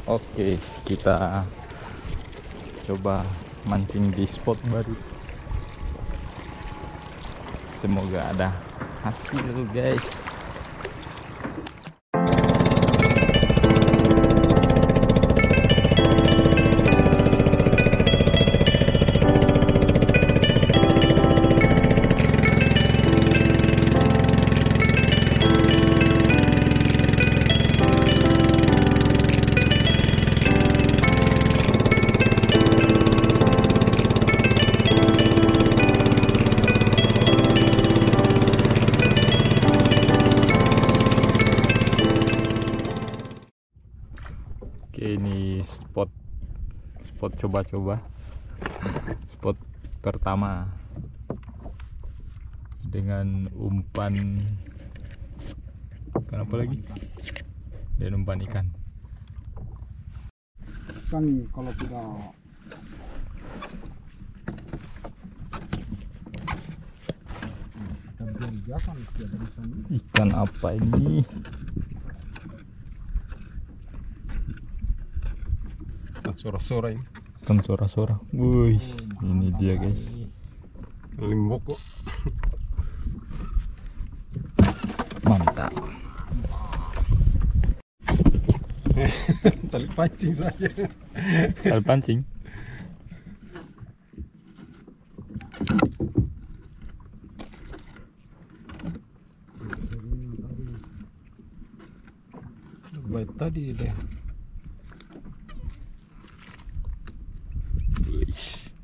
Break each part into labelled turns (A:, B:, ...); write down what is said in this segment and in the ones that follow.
A: Oke, kita coba mancing di spot baru. Semoga ada hasil guys. Oke, ini spot coba-coba, spot pertama dengan umpan apa lagi? Dan umpan ikan.
B: Kan kalau kita
A: Ikan apa ini?
B: sora-sora ini.
A: Ikan sora-sora. Wih, ini dia guys.
B: Limbok kok.
A: Mantap.
B: Tali pancing saja.
A: Tali pancing.
B: Baik tadi deh.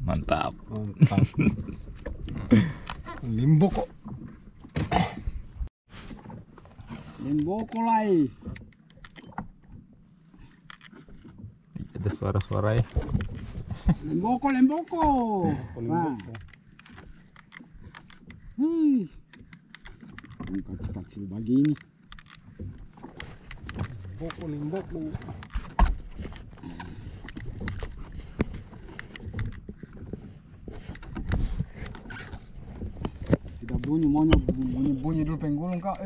A: Mantap.
B: Mantap. Limbok kok. Limbok lai.
A: Ada suara-suara ya.
B: Limboko. Nah. Kecil-kecil begini. Limboko. Tidak bunyi dulu penggulung kak.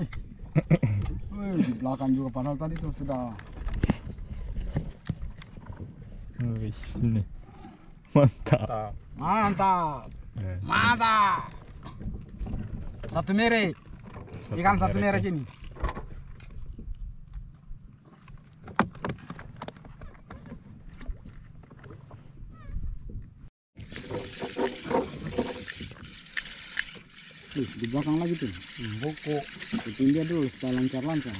B: Di belakang juga padahal tadi tuh sudah.
A: Ini mantap.
B: Mantap. Satu merek. Ikan satu merek ini. Di belakang lagi tuh. Boko. Ikutin dia dulu supaya lancar-lancar.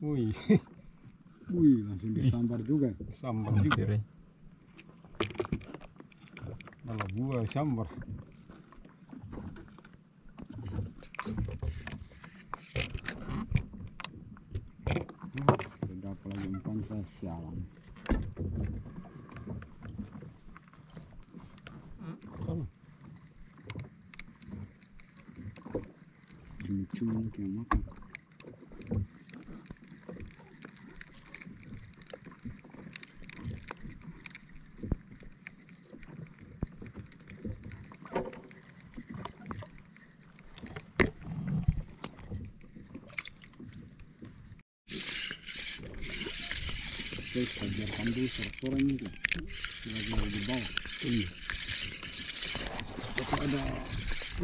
B: Wih, langsung disambar juga. Sambar juga. Malah gua sambar. Sudah dapat lagi umpan saya sialan. Cuma kayak makan. Kita biarkan dulu serporan itu lagi di bawah. Tapi ada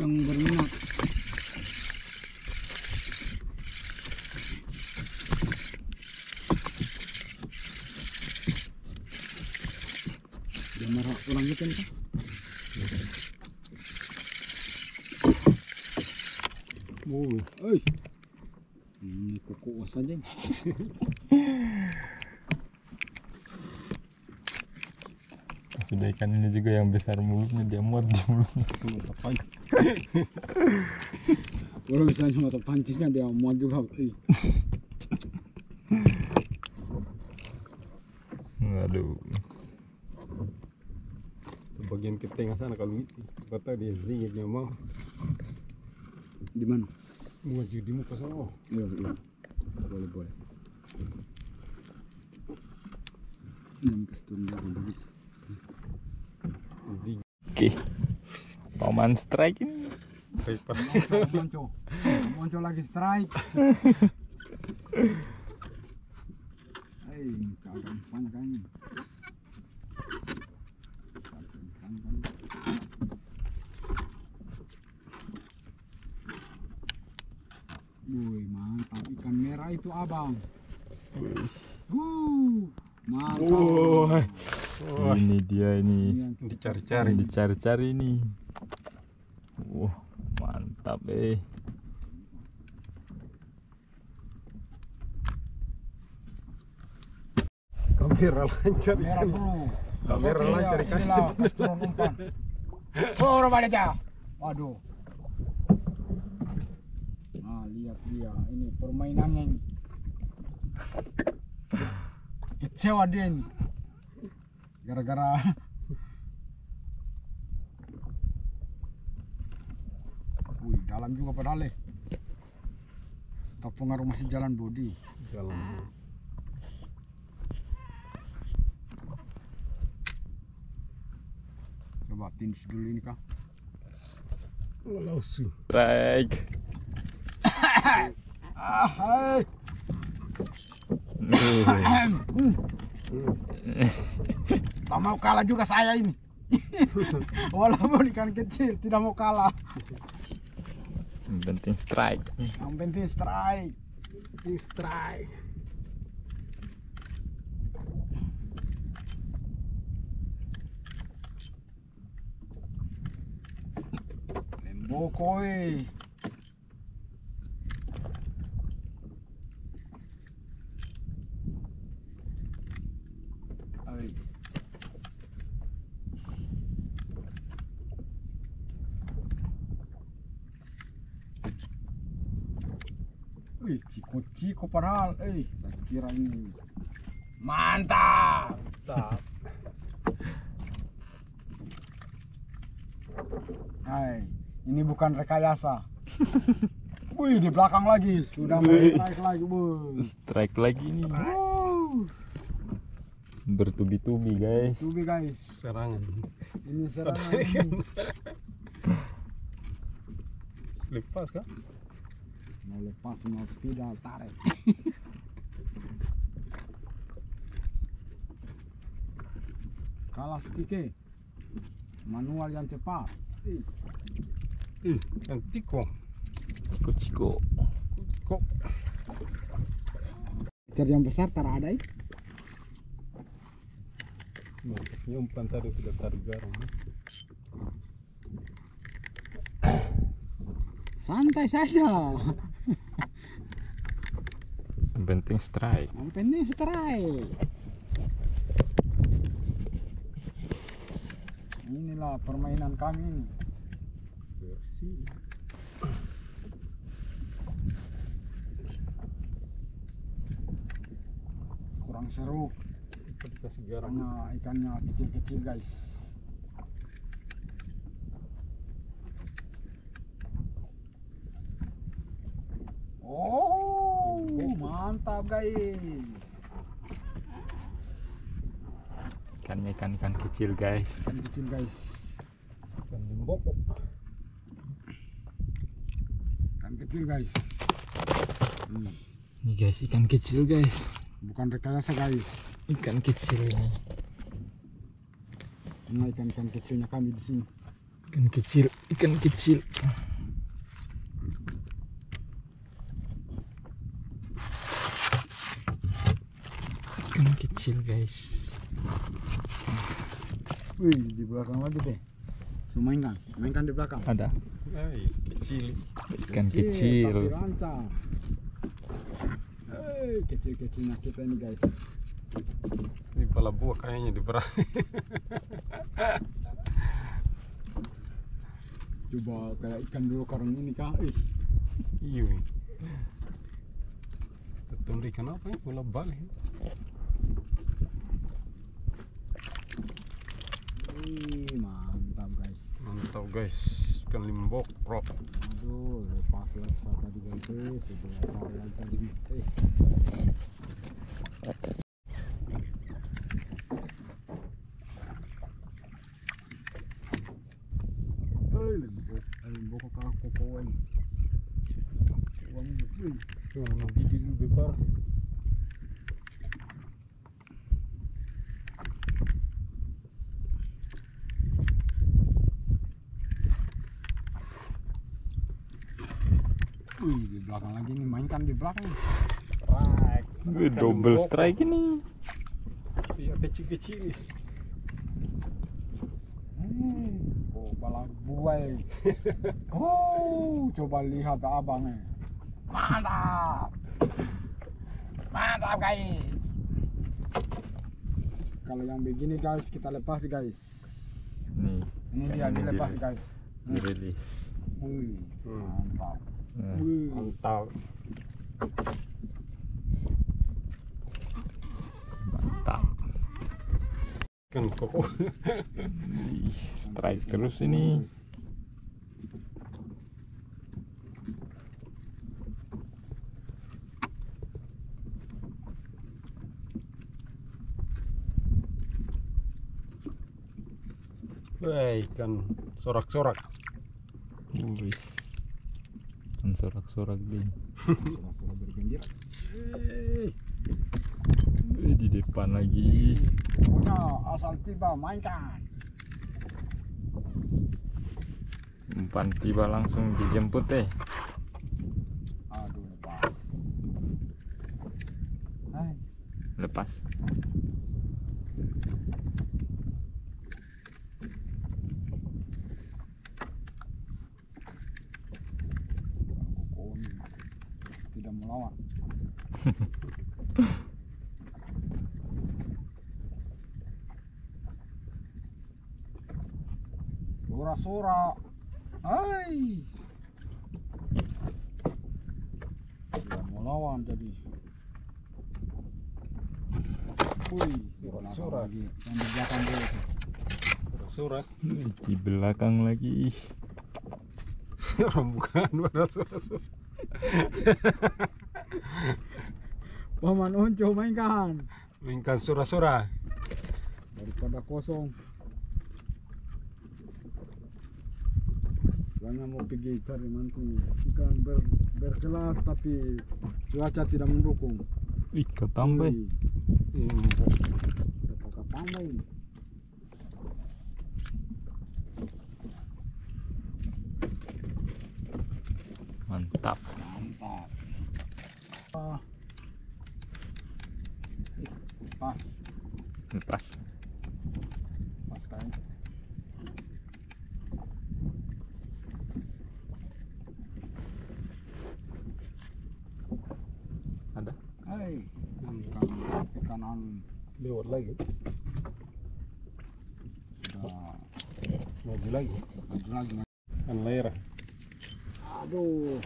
B: yang berminat. Dia marah orang gitu kan? Ini kok saja.
A: Sudah ikan ini juga yang besar mulutnya, dia muat di mulutnya.
B: Kalau misalnya mata pancingnya dia muat juga.
A: Aduh.
B: Bagian ke tengah sana kalau itu kata dia zingnya mau. Di mana? Mau di muka sana. Iya. Boleh. Ini kasih begitu.
A: Oke, paman strike ini
B: Muncul lagi strike. Kagak banyak kan. Wih, mantap ikan merah itu abang. Mantap.
A: Ini dia ini.
B: Dicari-cari
A: ini. Mantap
B: Kamera lancar ikan. Kamera lancar ikan. Udah balik aja. Waduh. Nah, lihat dia. Ini permainannya ini. Kecewa dia ini. Gara-gara wih, dalam juga padahal. Tak pengaruh masih jalan bodi. Coba tins dulu ini kah? Langsung.
A: Strike.
B: Hai. Tak mau kalah juga saya ini. Walaupun ikan kecil tidak mau kalah.
A: Yang penting strike.
B: Yang penting strike. Lembokoi. Wih, ciko-ciko padahal. Saya kira ini mantap. Hai, ini bukan rekayasa. Wih, di belakang lagi. Sudah mau strike lagi, bos.
A: Strike lagi nih. Bertubi-tubi guys.
B: Serangan. Ini serangan. Lepas kah? Mau lepas, mau tidak, tarik. Kalah sedikit. Manual yang cepat. Yang tiko. Ikan yang besar ada ini.
A: Umpan tadi sudah tarik garam.
B: Santai saja.
A: Yang penting strike.
B: Inilah permainan kami. Bersih. Kurang seru.
A: Kasih garam.
B: Karena ikannya kecil-kecil guys. Oh, mantap guys.
A: Ikannya ikan kecil guys.
B: Ikan limbok. Ikan kecil guys.
A: Ini guys, ikan kecil guys.
B: Bukan rekayasa guys.
A: Ikan kecil ini.
B: Nah, ikan kecilnya kami di sini.
A: Ikan kecil. Ikan kecil guys.
B: Wih, di belakang lagi deh. Mainkan di belakang.
A: Ada.
B: Kecil.
A: Ikan kecil.
B: Tapi lancar. Kecil-kecilnya kita ini guys.
C: Ini pala buah kayaknya di berat.
B: Coba kayak ikan dulu karang ini kah?
C: Iya. Tetap ikan apa ya? Bola balik. Mantap guys. Ikan limbok bro.
B: Aduh, lepas tadi guys. Sudah tarik tadi. Boko ka kokoan. Uang itu.
C: Tuh, Nagihh lebih parah.
B: Wih, di belakang lagi nih, mainkan di belakang.
A: Double strike ini.
C: Iya, kecil-kecil.
B: Oh, balak buai. Oh, coba lihat abangnya. Mantap. Mantap, guys. Kalau yang begini, guys, kita lepas, guys.
A: Nih,
B: Ini dia dilepas, guys.
A: dirilis.
B: Wih, mantap.
A: Nah,
B: Wih,
C: Mantap.
A: mantap.
C: Kan koko.
A: Ih, strike terus ini.
C: Wah, ikan sorak-sorak.
A: Wih, kan sorak-sorak deh.
B: pura-pura bergembira.
A: Di depan lagi.
B: Pokoknya asal tiba mainkan.
A: Umpan tiba langsung dijemput deh.
B: Aduh, lepas. Hai.
A: Lepas.
B: Koko ini tidak melawan. Sura-sura. Hai. Tidak melawan jadi. Wih,
C: Sura-sura.
B: lagi. Yang di belakang dia itu.
C: Sorak.
A: Di belakang lagi.
C: Orang bukan pada sorak.
B: Paman Onco mainkan.
C: Mainkan sura-sura.
B: Daripada kosong. Soalnya mau pergi cari mancing ikan berkelas tapi cuaca tidak mendukung.
A: Ih, ketambah.
B: Wih, dapat tambah ini.
A: Mantap.
B: Mantap. Pas,
A: Lepas.
B: pas kain.
A: Ada.
B: Hai, ikan
C: Lewat lagi.
B: sudah
C: Maju lagi.
B: maju lagi.
C: Kan lerah.
B: Aduh.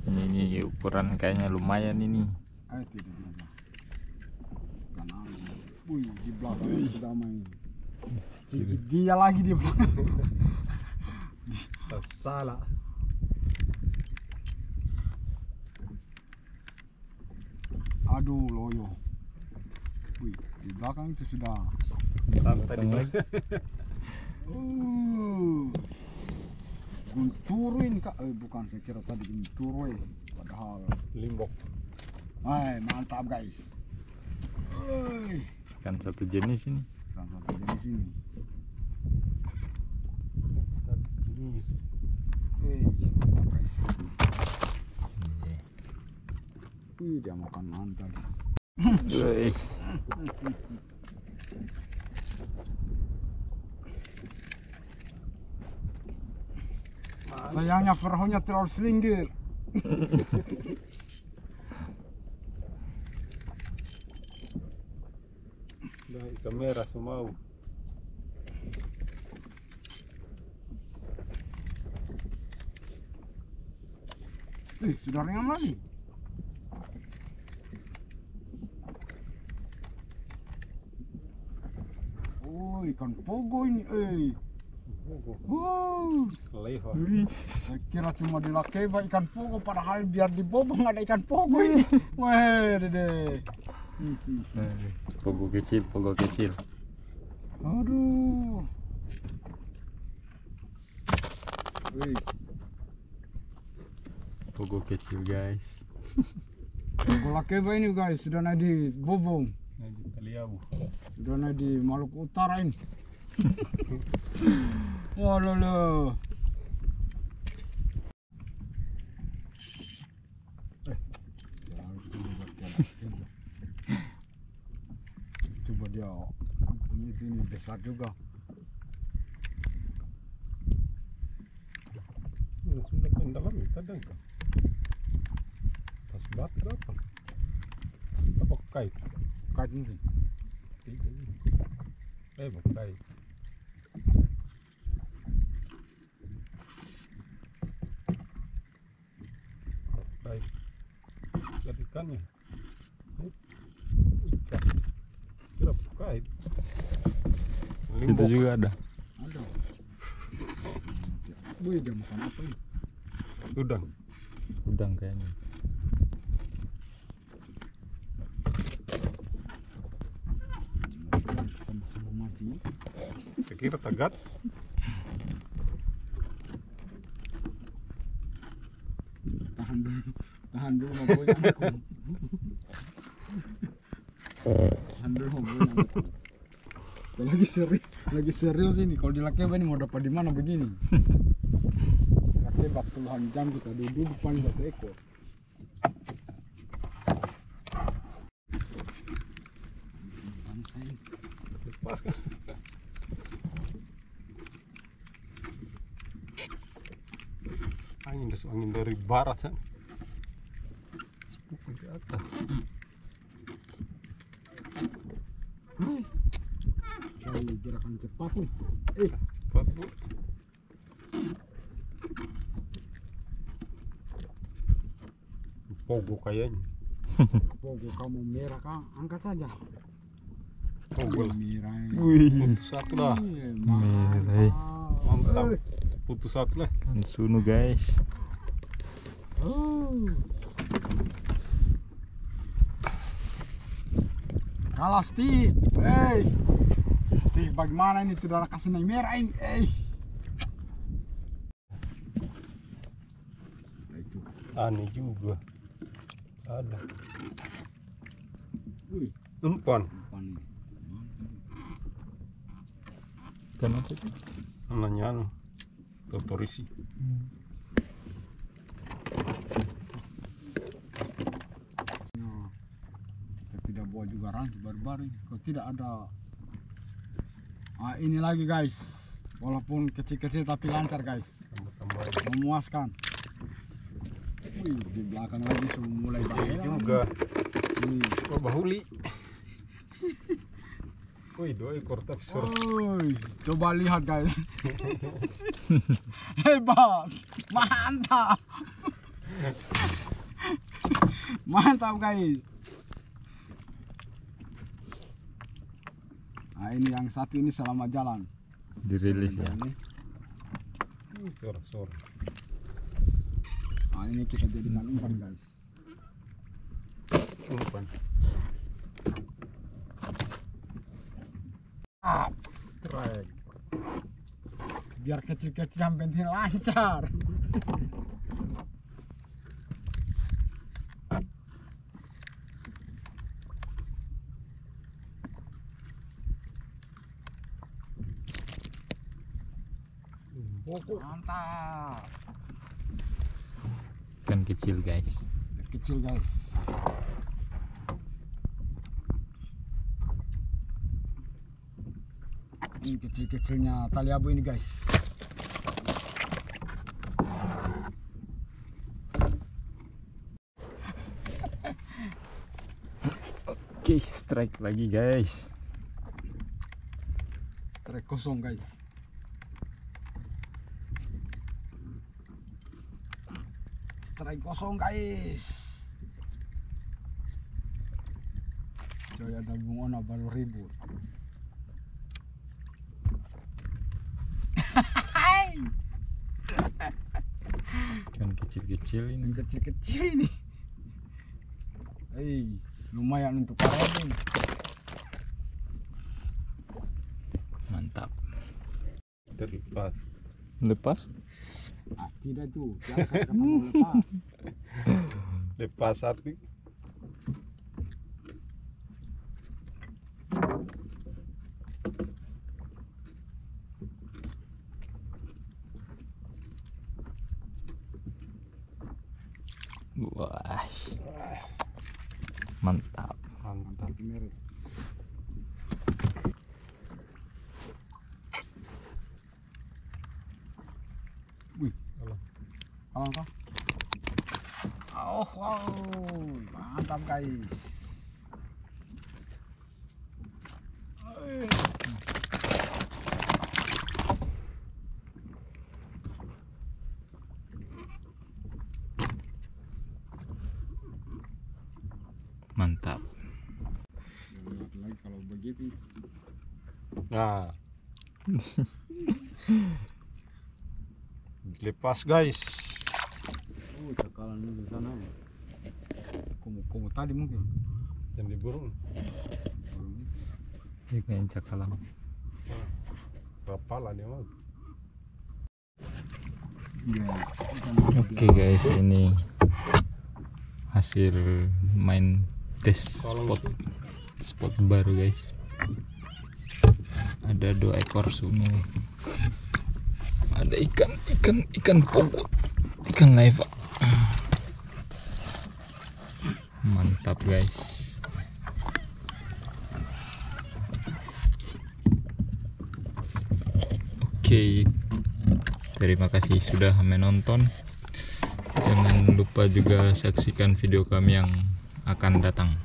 A: Ini ukuran kayaknya lumayan ini.
B: Tidak. Ikan wih, di belakang sudah main. Dia lagi di belakang.
C: Salah.
B: Aduh, loyo. Wih, di belakang itu sudah.
C: Santai di belakang.
B: Gunturuin kak, bukan, saya kira tadi gunturuin, padahal.
C: Limbok.
B: Hai, mantap guys.
A: Kan satu jenis ini.
B: Satu jenis ini.
C: Jenis.
B: Mantap guys. Wih, dia makan mantap.
A: Guys.
B: Sayangnya perahunya terlalu selinggir.
C: Dah ikan merah semua.
B: Sudah ringan lagi. Oh, ikan pogo ini,
C: Leha.
B: Saya kira cuma di lakeba ikan pogo, padahal biar dibobong ada ikan pogo ini. Wah, dede.
A: Pogo kecil, pogo kecil.
B: Aduh. Wih,
A: Pogo kecil guys.
B: bola keba ini guys, sudah naik di Bobong,
C: Lagi tali abu.
B: sudah naik di Maluku Utara ini. Wah lolo. Coba dia punya itu ini besar juga.
C: Sudah pendalam itu ada enggak? Pas batu apa? Apa kait?
B: Kait ini.
C: Kait. Kait. Lihat ikannya. Ikan. Kira kait.
A: Situ juga ada.
B: Ada. Wih, dia makan apa ini?
C: Udang.
A: Udang kayaknya.
B: Sama mati.
C: Saya kira tagat.
B: Tahan dulu mau goyang aku. Tahan dulu mau goyang aku. Lagi serius ini. Kalau di Lakeba ini mau dapat di mana begini? Lakeba puluhan jam kita duduk paling 1 ekor.
C: Lepas kan? Angin dari barat kan? Sepupu di atas.
B: Cari gerakan cepat nih.
C: Cepat bu. Pogo kayaknya.
B: Pogo kamu merah kah? Angkat saja.
C: Pogo lah.
B: Merah.
A: Wih,
C: Putus satu lah.
A: merah.
C: Mantap. Putus satu lah.
A: Kan Sunu guys.
B: Kalah Steve. Steve bagaimana ini saudara kasih naik merah ini?
C: Aneh juga. Ada.
B: Wih,
C: Umpan.
B: umpan.
A: Kan apa sih?
C: Namanya anu. Totorisi.
B: Nah, kita tidak bawa juga rantai baru-baru ini. Kalau tidak ada. Ini lagi guys. Walaupun kecil-kecil tapi lancar guys.
C: Tambah-tambah.
B: Memuaskan. Wih, di belakang lagi sudah mulai bahaya
C: Juga.
B: Nih.
C: Oh, bahuli. Wih, 2 ekor tapi surat.
B: Oi, coba lihat guys. Hebat. Mantap. Mantap guys. Nah, ini yang satu ini selamat jalan.
A: Dirilis ya.
B: Ini.
C: Sorak-sorak.
B: Nah, ini kita jadikan umpan guys.
C: Umpan.
B: Strike. Biar kecil-kecil yang penting lancar. Mantap.
A: Kan kecil guys.
B: Kecil guys. Ini kecil-kecilnya tali abu ini guys.
A: Oke, strike lagi guys.
B: Strike kosong guys. Strike kosong guys. Coy, ada bungona baru ribut.
A: Kan kecil-kecil ini.
B: Yang kecil-kecil ini. Lumayan untuk parodin.
A: Mantap.
C: Terlepas.
A: Lepas?
B: Tidak tuh, jangan kamu lepas.
C: Lepas satu.
A: Wah. Mantap.
C: Mantap.
B: Merah. Wih, kawan kau. Oh, wow, mantap guys.
A: Mantap.
B: Lagi kalau begitu.
C: Nah. Lepas guys.
B: Oh, cakalannya di sana ya. Komo tadi mungkin.
C: Yang di burung.
A: Ini kayak cakalang.
C: Rapala dia mah.
B: Iya.
A: Oke guys, ini hasil main tes spot baru guys. Ada 2 ekor sunu. Ada ikan pogo, ikan leva. Mantap guys. Oke, terima kasih sudah menonton. Jangan lupa juga saksikan video kami yang akan datang.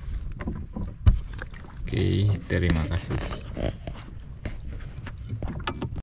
A: Oke, terima kasih.